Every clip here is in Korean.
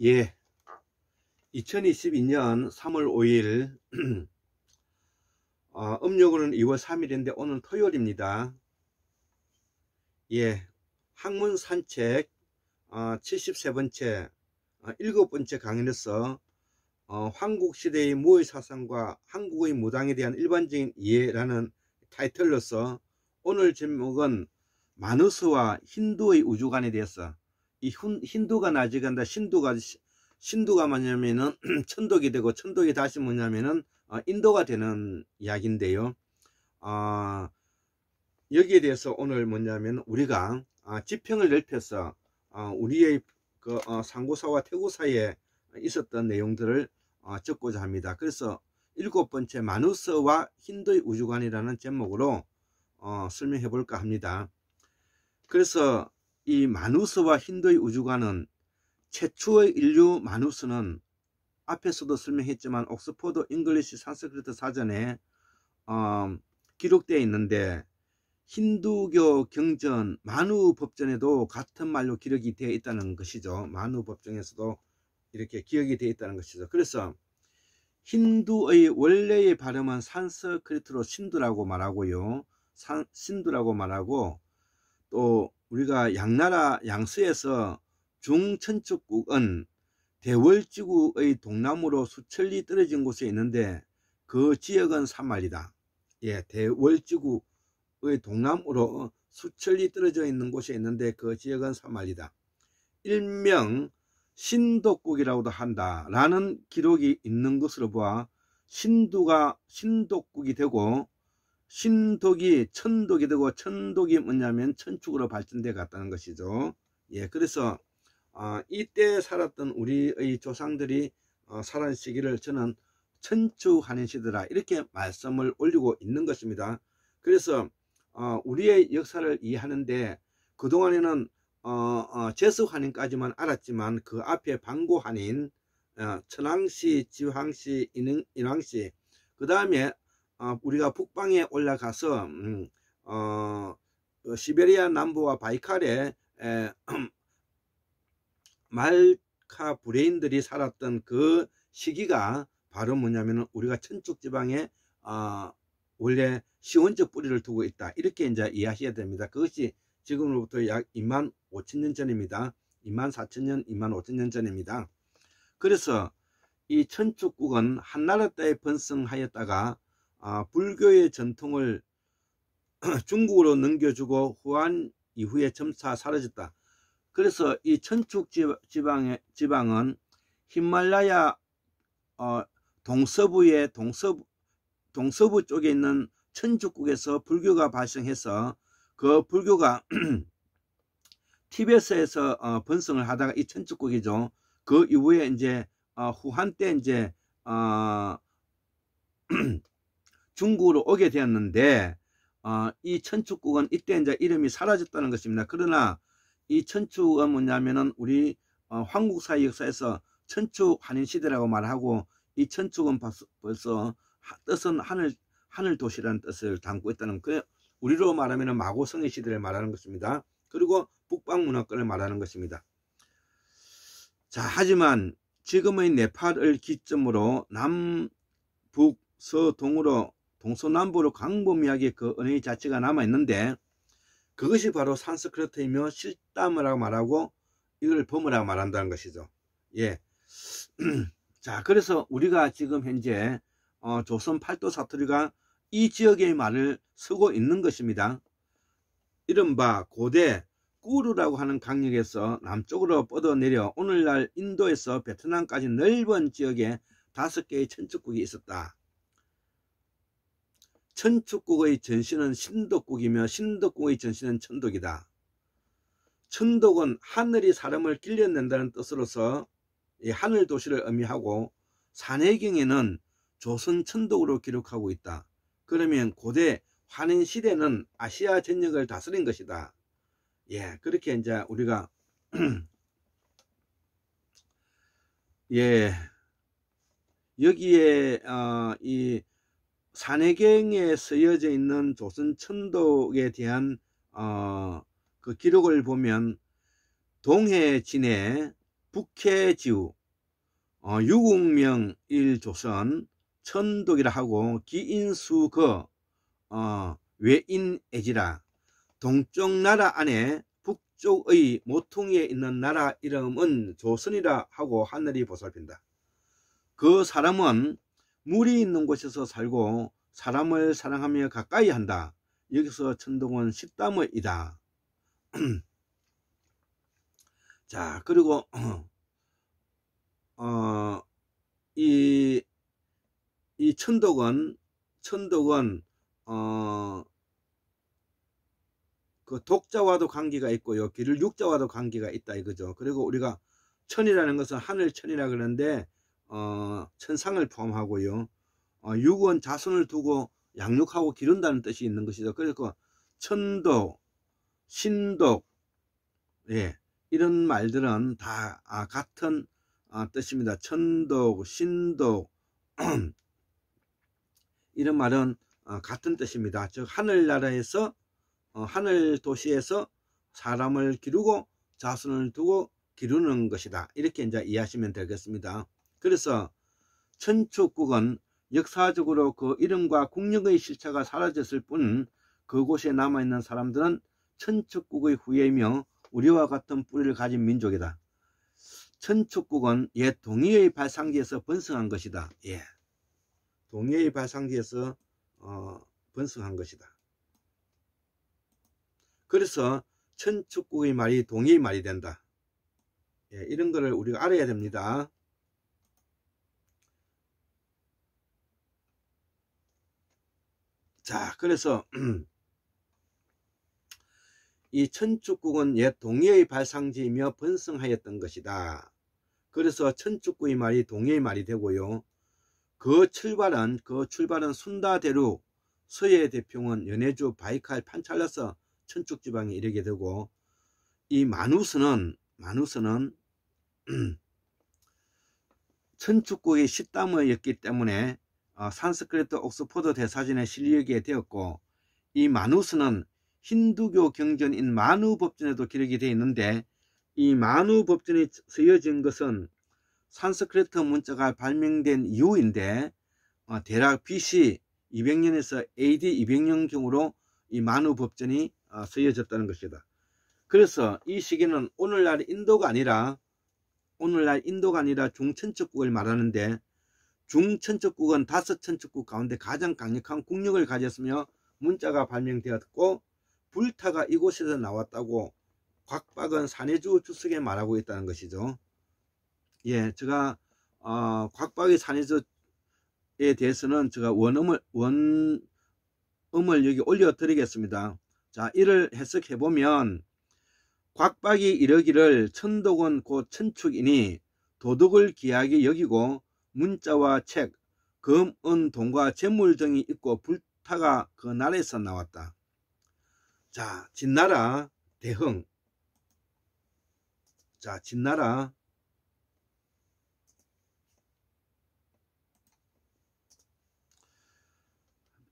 예, 2022년 3월 5일 음력으로는 2월 3일인데 오늘 토요일입니다. 예, 학문 산책 73번째 7번째 강연에서 한국시대의 무의 사상과 한국의 무당에 대한 일반적인 이해라는 타이틀로서 오늘 제목은 마누스와 힌두의 우주관에 대해서, 이 힌두가 나지간다, 신두가 뭐냐면은 천독이 되고, 천독이 다시 뭐냐면은 인도가 되는 이야기인데요. 여기에 대해서 오늘 뭐냐면 우리가 지평을 넓혀서 우리의 그 상고사와 태고사에 있었던 내용들을 적고자 합니다. 그래서 7번째 마누스와 힌두의 우주관이라는 제목으로 설명해 볼까 합니다. 그래서 이 마누스와 힌두의 우주관은, 최초의 인류 마누스는 앞에서도 설명했지만 옥스퍼드 잉글리시 산스크리트 사전에 기록되어 있는데, 힌두교 경전 만우 법전에도 같은 말로 기록이 되어 있다는 것이죠. 만우 법정에서도 이렇게 기억이 되어 있다는 것이죠. 그래서 힌두의 원래의 발음은 산스크리트로 신두라고 말하고요. 신두라고 말하고, 또 우리가 양나라 양서에서 중천축국은 대월지구의 동남으로 수천리 떨어진 곳에 있는데 그 지역은 산말이다. 예, 대월지구의 동남으로 수천리 떨어져 있는 곳에 있는데 그 지역은 산말이다. 일명 신독국이라고도 한다라는 기록이 있는 것으로 보아 신두가 신독국이 되고, 신독이 천독이 되고, 천독이 뭐냐면 천축으로 발전돼 갔다는 것이죠. 예, 그래서 이때 살았던 우리의 조상들이 살아온 시기를 저는 천축하는 시대라 이렇게 말씀을 올리고 있는 것입니다. 그래서 우리의 역사를 이해하는데 그동안에는 제수환인까지만 알았지만 그 앞에 방고환인, 천왕시, 지황시, 인왕시, 그 다음에 우리가 북방에 올라가서 시베리아 남부와 바이칼에 말카 브레인들이 살았던 그 시기가 바로 뭐냐면 우리가 천축지방에 원래 시원적 뿌리를 두고 있다, 이렇게 이제 이해하셔야 됩니다. 그것이 지금으로부터 약 25,000년 전입니다. 24,000년, 25,000년 전입니다. 그래서 이 천축국은 한나라 때에 번성하였다가 불교의 전통을 중국으로 넘겨주고 후한 이후에 점차 사라졌다. 그래서 이 천축 지방은 히말라야 동서부 쪽에 있는 천축국에서 불교가 발생해서 그 불교가 티베트에서 번성을 하다가 이 천축국이죠. 그 이후에 이제 후한 때 이제 중국으로 오게 되었는데, 이 천축국은 이때 이제 이름이 사라졌다는 것입니다. 그러나 이 천축은 뭐냐면은 우리 황국사의 역사에서 천축 한인시대라고 말하고, 이 천축은 벌써 뜻은 하늘 도시라는 뜻을 담고 있다는, 그 우리로 말하면 마고성의 시대를 말하는 것입니다. 그리고 북방 문화권을 말하는 것입니다. 자, 하지만 지금의 네팔을 기점으로 남북 서동으로 동서남북으로 광범위하게 그 언어의 자체가 남아 있는데, 그것이 바로 산스크리트이며 실담이라고 말하고 이걸 범어라고 말한다는 것이죠. 예. 자, 그래서 우리가 지금 현재 조선 팔도 사투리가 이 지역의 말을 쓰고 있는 것입니다. 이른바 고대 꾸르라고 하는 강역에서 남쪽으로 뻗어내려 오늘날 인도에서 베트남까지 넓은 지역에 5개의 천축국이 있었다. 천축국의 전신은 신독국이며 신독국의 전신은 천독이다. 천독은 하늘이 사람을 길려낸다는 뜻으로서 이 하늘 도시를 의미하고, 산해경에는 조선 천독으로 기록하고 있다. 그러면 고대 환인 시대는 아시아 전역을 다스린 것이다. 예, 그렇게 이제 우리가 예, 여기에 이 산해경에 쓰여져 있는 조선 천독에 대한 그 기록을 보면 동해 진해 북해지우 유국명 일조선 천독이라 하고 기인수거 외인애지라 동쪽 나라 안에 북쪽의 모퉁이에 있는 나라 이름은 조선이라 하고 하늘이 보살핀다. 그 사람은 물이 있는 곳에서 살고 사람을 사랑하며 가까이 한다. 여기서 천독은 식담의이다. 자, 그리고 이 천독은 그 독자와도 관계가 있고요, 기를 육자와도 관계가 있다 이거죠. 그리고 우리가 천이라는 것은 하늘천이라 그러는데 천상을 포함하고요, 육은 자손을 두고 양육하고 기른다는 뜻이 있는 것이죠. 그래서 천독, 신독, 예, 이런 말들은 다 같은 뜻입니다. 천독, 신독 이런 말은 같은 뜻입니다. 즉 하늘나라에서 하늘 도시에서 사람을 기르고 자손을 두고 기르는 것이다. 이렇게 이제 이해하시면 되겠습니다. 그래서 천축국은 역사적으로 그 이름과 국력의 실체가 사라졌을 뿐 그곳에 남아있는 사람들은 천축국의 후예이며 우리와 같은 뿌리를 가진 민족이다. 천축국은 옛 동의의 발상지에서 번성한 것이다. 예, 동의의 발상지에서 번성한 것이다. 그래서 천축국의 말이 동의의 말이 된다. 예, 이런 거를 우리가 알아야 됩니다. 자, 그래서 이 천축국은 옛 동의의 발상지이며 번성하였던 것이다. 그래서 천축국의 말이 동의의 말이 되고요, 그 출발은 순다대륙 서해 대평원 연해주 바이칼 판찰라서 천축지방에 이르게 되고, 이 마누스는 천축국의 식담어였기 때문에 산스크리트 옥스포드 대사전에 실리게 되었고, 이 마누스는 힌두교 경전인 마누법전에도 기록이 되어 있는데, 이 마누법전이 쓰여진 것은 산스크리트 문자가 발명된 이후인데 대략 BC 200년에서 AD 200년경으로 이 마누법전이 쓰여졌다는 것이다. 그래서 이 시기는 오늘날 인도가 아니라 중천축국을 말하는데, 중천축국은 5천축국 가운데 가장 강력한 국력을 가졌으며 문자가 발명되었고 불타가 이곳에서 나왔다고 곽박은 산해주 주석에 말하고 있다는 것이죠. 예, 제가 곽박의 산해주에 대해서는 제가 원음을 여기 올려 드리겠습니다. 자, 이를 해석해 보면, 곽박이 이르기를 천독은 곧 천축이니 도덕을 귀하게 여기고 문자와 책, 금, 은, 동과 재물 등이 있고 불타가 그 나라에서 나왔다. 자, 진나라 대흥. 자, 진나라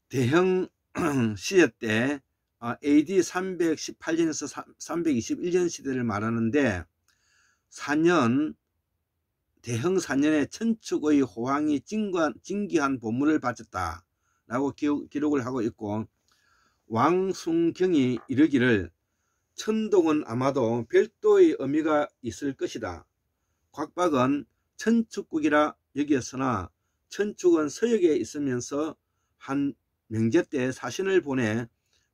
대흥 시대 때 AD 318년에서 321년 시대를 말하는데, 대흥 4년에 천축의 호황이 진귀한 보물을 바쳤다 라고 기록을 하고 있고, 왕순경이 이르기를 천독은 아마도 별도의 의미가 있을 것이다. 곽박은 천축국이라 여기었으나 천축은 서역에 있으면서 한 명제 때 사신을 보내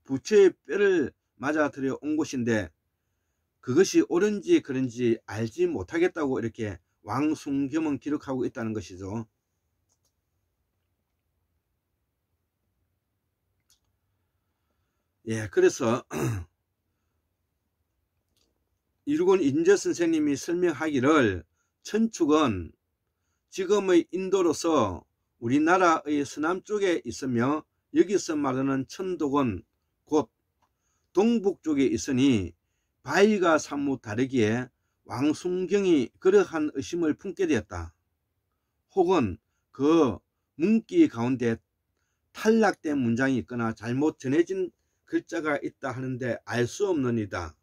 부처의 뼈를 맞아 들여 온 곳인데 그것이 옳은지 그런지 알지 못하겠다고 이렇게 왕순겸은 기록하고 있다는 것이죠. 예, 그래서 이루곤 인저 선생님이 설명하기를 천축은 지금의 인도로서 우리나라의 서남쪽에 있으며 여기서 말하는 천독은 곧 동북쪽에 있으니 바위가 사뭇 다르기에 왕순경이 그러한 의심을 품게 되었다. 혹은 그 문기 가운데 탈락된 문장이 있거나 잘못 전해진 글자가 있다 하는데 알 수 없느니라.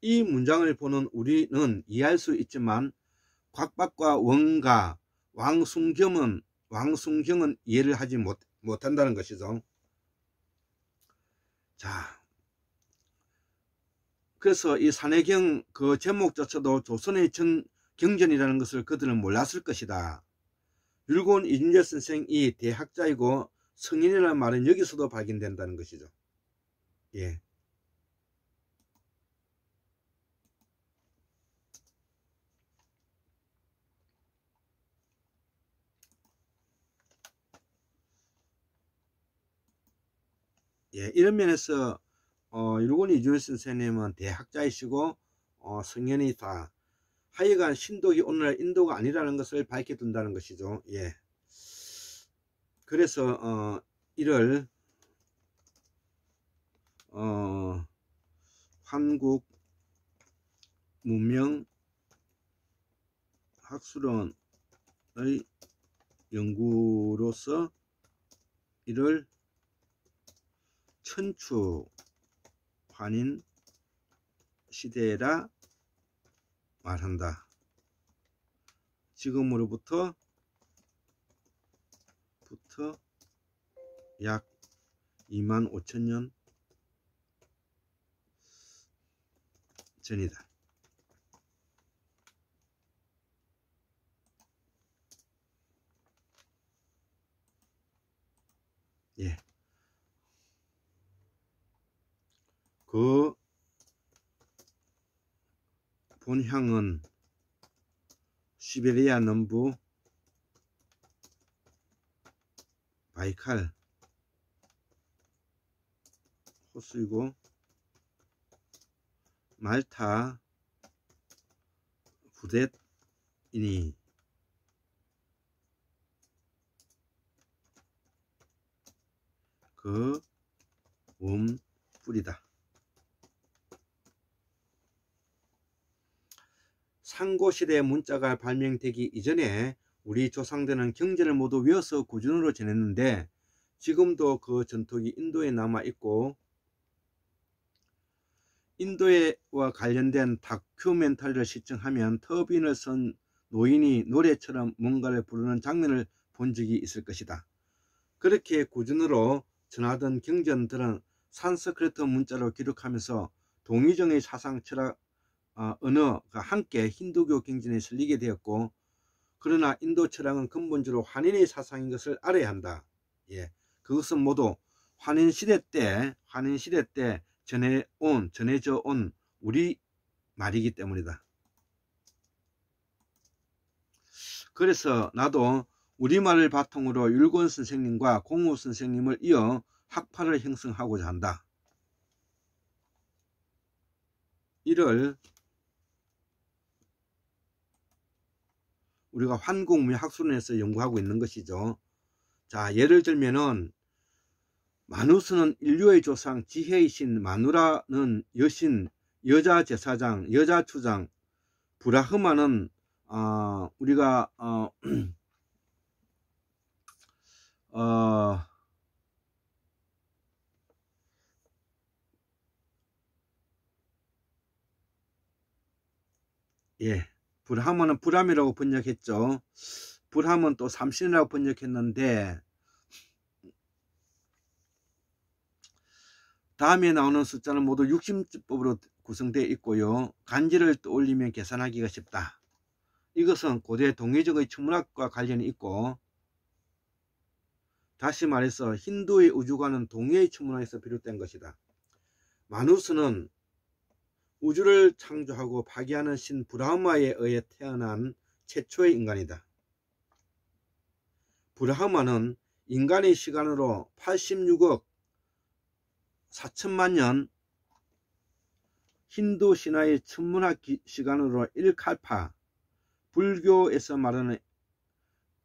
이 문장을 보는 우리는 이해할 수 있지만 곽박과 원가, 왕순경은 이해를 하지 못한다는 것이죠. 자, 그래서 이 산해경 그 제목조차도 조선의 경전이라는 것을 그들은 몰랐을 것이다. 율곡 이준재 선생이 대학자이고 성인이라는 말은 여기서도 발견된다는 것이죠. 예. 예, 이런 면에서 율곡 이준재 선생님은 대학자이시고 성인이다. 하여간 신독이 오늘날 인도가 아니라는 것을 밝혀둔다는 것이죠. 예. 그래서 이를 한국 문명 학술원의 연구로서 이를 천추 환인 시대라 말한다. 지금으로부터 약 25,000년 전이다. 예. 그 본향은 시베리아 남부 바이칼 호수이고 말타 부뎃이니 그 원뿌리다. 상고시대의 문자가 발명되기 이전에 우리 조상들은 경전을 모두 외워서 구준으로 지냈는데 지금도 그 전통이 인도에 남아있고 인도와 관련된 다큐멘터리를 시청하면 터빈을 쓴 노인이 노래처럼 뭔가를 부르는 장면을 본 적이 있을 것이다. 그렇게 구준으로 전하던 경전들은 산스크리트 문자로 기록하면서 동이정의 사상, 철학, 언어가 함께 힌두교 경전에 실리게 되었고, 그러나 인도 철학은 근본적으로 환인의 사상인 것을 알아야 한다. 예, 그것은 모두 환인시대 때 전해져 온 우리 말이기 때문이다. 그래서 나도 우리말을 바탕으로 율곡 선생님과 공호 선생님을 이어 학파를 형성하고자 한다. 이를 우리가 한국문학술원에서 연구하고 있는 것이죠. 자, 예를 들면은 마누스는 인류의 조상, 지혜의 신, 마누라는 여신, 여자 제사장, 여자 추장, 브라흐마는 우리가 예, 브라흐마는 브람이라고 번역했죠. 브람은 또 삼신이라고 번역했는데 다음에 나오는 숫자는 모두 60법으로 구성되어 있고요. 간지를 떠올리면 계산하기가 쉽다. 이것은 고대 동의적의 천문학과 관련이 있고, 다시 말해서 힌두의 우주관은 동의의 천문학에서 비롯된 것이다. 마누스는 우주를 창조하고 파괴하는 신 브라흐마에 의해 태어난 최초의 인간이다. 브라흐마는 인간의 시간으로 86억 4천만 년, 힌두 신화의 천문학 시간으로 1칼파, 불교에서 말하는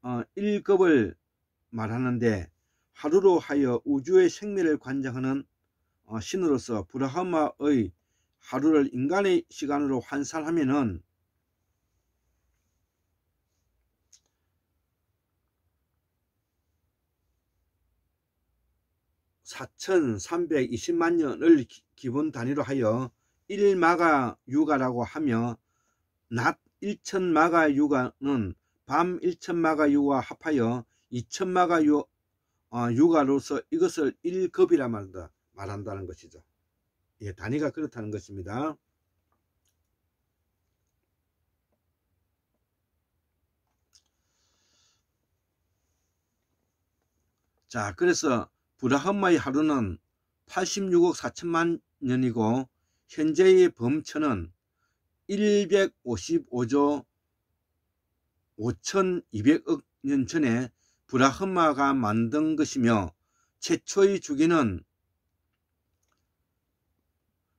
1급을 말하는데 하루로 하여 우주의 생명을 관장하는 신으로서 브라흐마의 하루를 인간의 시간으로 환산하면은 4,320만 년을 기본 단위로 하여 1마가유가라고 하며 낮 1000마가유가는 밤 1000마가유가와 합하여 2000마가유가로서 이것을 1급이라 말한다는 것이죠. 예, 단위가 그렇다는 것입니다. 자, 그래서 브라흐마의 하루는 86억 4천만 년이고 현재의 범천은 155조 5200억 년 전에 브라흐마가 만든 것이며 최초의 주기는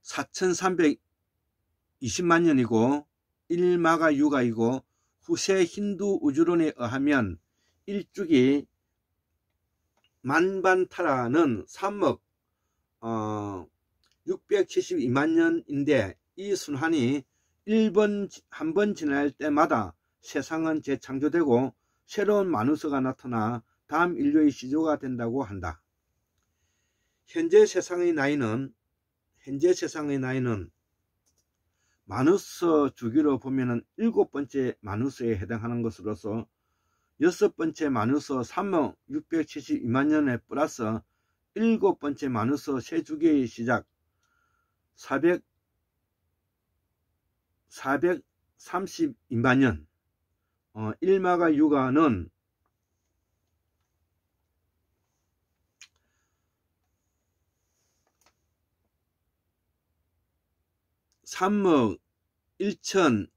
4320만 년이고 1마가유가이고 후세 힌두 우주론에 의하면 1주기 만반타라는 3억 672만 년인데 이 순환이 한 번 지날 때마다 세상은 재창조되고 새로운 마누스가 나타나 다음 인류의 시조가 된다고 한다. 현재 세상의 나이는 마누스 주기로 보면은 7번째 마누스에 해당하는 것으로서 6번째 마누스 3억 672만 년에 플러스 7번째 마누스 세주기의 시작 432만 년 1마가유가는 3억 1103만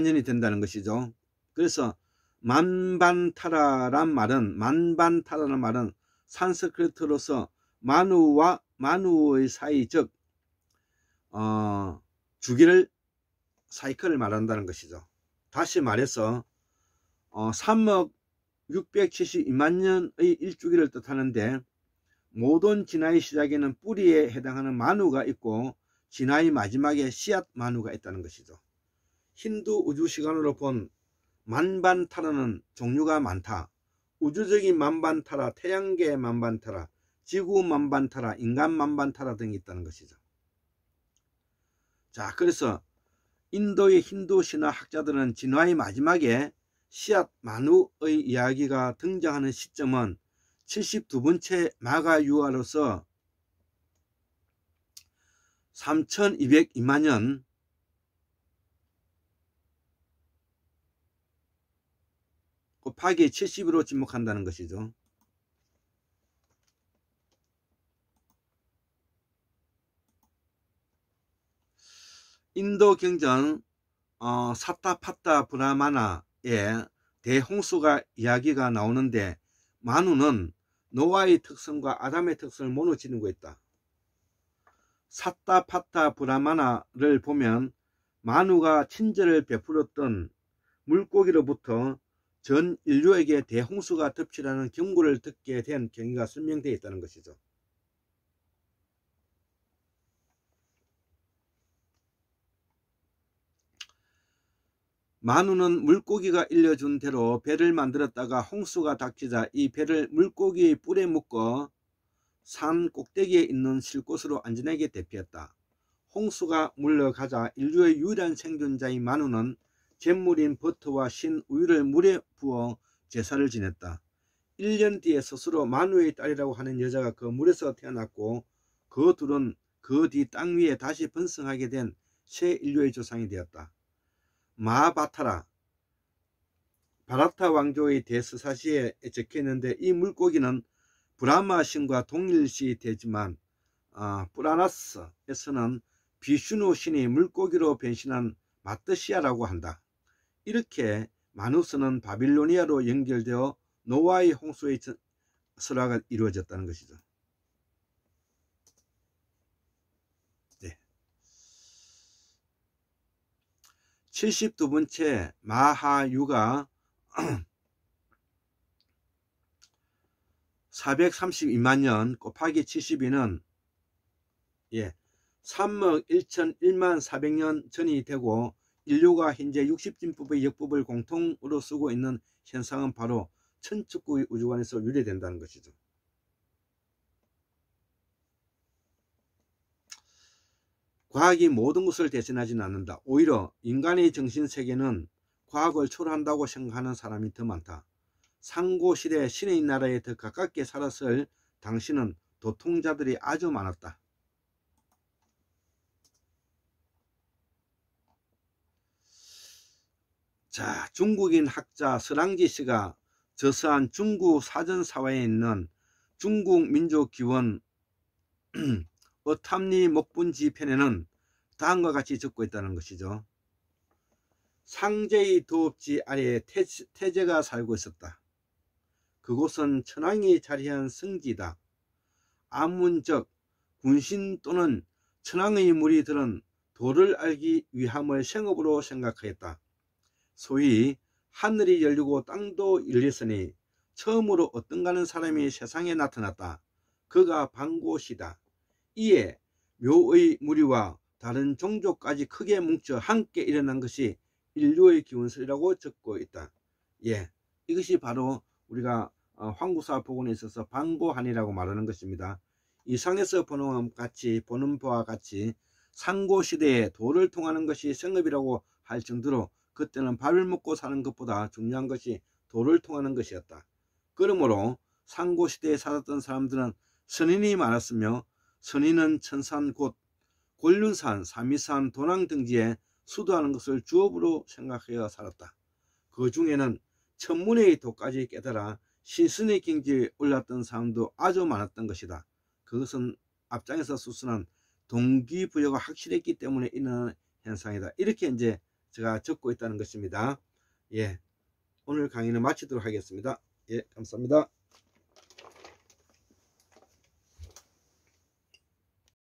년이 된다는 것이죠. 그래서 만반타라란 말은 산스크리트로서 만우와 만우의 사이, 즉 주기를 사이클을 말한다는 것이죠. 다시 말해서 3억 672만 년의 일주기를 뜻하는데 모든 진화의 시작에는 뿌리에 해당하는 만우가 있고 진화의 마지막에 씨앗 만우가 있다는 것이죠. 힌두 우주시간으로 본 만반타라는 종류가 많다. 우주적인 만반타라, 태양계 만반타라, 지구 만반타라, 인간 만반타라 등이 있다는 것이죠. 자, 그래서 인도의 힌두 신화 학자들은 진화의 마지막에 씨앗 만우의 이야기가 등장하는 시점은 72번째 마가유가로서 3202만 년 곱하기 70으로 지목한다는 것이죠. 인도 경전 사타파타 브라마나에 대홍수가 이야기가 나오는데 만우는 노아의 특성과 아담의 특성을 모두 지니고 있다. 사타파타 브라마나를 보면 만우가 친절을 베풀었던 물고기로부터 전 인류에게 대홍수가 덮치라는 경고를 듣게 된 경위가 설명되어 있다는 것이죠. 만우는 물고기가 일려준 대로 배를 만들었다가 홍수가 닥치자 이 배를 물고기의 뿔에 묶어 산 꼭대기에 있는 실곳으로 안전하게 대피했다. 홍수가 물러가자 인류의 유일한 생존자인 만우는 잿물인 버터와 신 우유를 물에 부어 제사를 지냈다. 1년 뒤에 스스로 만우의 딸이라고 하는 여자가 그 물에서 태어났고 그 둘은 그 뒤 땅 위에 다시 번성하게 된 새 인류의 조상이 되었다. 마하바타라 바라타 왕조의 대서사시에 적혀있는데 이 물고기는 브라마 신과 동일시 되지만 뿌라나스에서는 비슈누 신이 물고기로 변신한 마뜨시아라고 한다. 이렇게 마누스는 바빌로니아로 연결되어 노아의 홍수의 설화가 이루어졌다는 것이죠. 네. 72번째 마하유가 432만 년 곱하기 72는 3억 1001만 400년 전이 되고 인류가 현재 60진법의 역법을 공통으로 쓰고 있는 현상은 바로 천축구의 우주관에서 유래된다는 것이죠. 과학이 모든 것을 대신하지는 않는다. 오히려 인간의 정신세계는 과학을 초월한다고 생각하는 사람이 더 많다. 상고시대 신의 나라에 더 가깝게 살았을 당시는 도통자들이 아주 많았다. 자, 중국인 학자 설왕지 씨가 저서한 중국 사전사화에 있는 중국 민족기원 어탐리 목분지 편에는 다음과 같이 적고 있다는 것이죠. 상제의 도읍지 아래에 태제가 살고 있었다. 그곳은 천황이 자리한 성지다. 암문적 군신 또는 천황의 무리들은 도를 알기 위함을 생업으로 생각하였다. 소위 하늘이 열리고 땅도 열렸으니 처음으로 어떤가는 사람이 세상에 나타났다. 그가 방고시다. 이에 묘의 무리와 다른 종족까지 크게 뭉쳐 함께 일어난 것이 인류의 기원설이라고 적고 있다. 예, 이것이 바로 우리가 황구사 복원에 있어서 방고한이라고 말하는 것입니다. 이상에서 보는 바와 같이 상고시대에 도를 통하는 것이 생업이라고 할 정도로 그때는 밥을 먹고 사는 것보다 중요한 것이 도를 통하는 것이었다. 그러므로 상고시대에 살았던 사람들은 선인이 많았으며 선인은 천산 곧 곤륜산, 삼위산, 도낭 등지에 수도하는 것을 주업으로 생각하여 살았다. 그 중에는 천문의 도까지 깨달아 신선의 경지에 올랐던 사람도 아주 많았던 것이다. 그것은 앞장에서 수선한 동기부여가 확실했기 때문에 일어나는 현상이다. 이렇게 이제 제가 적고 있다는 것입니다. 예, 오늘 강의는 마치도록 하겠습니다. 예, 감사합니다.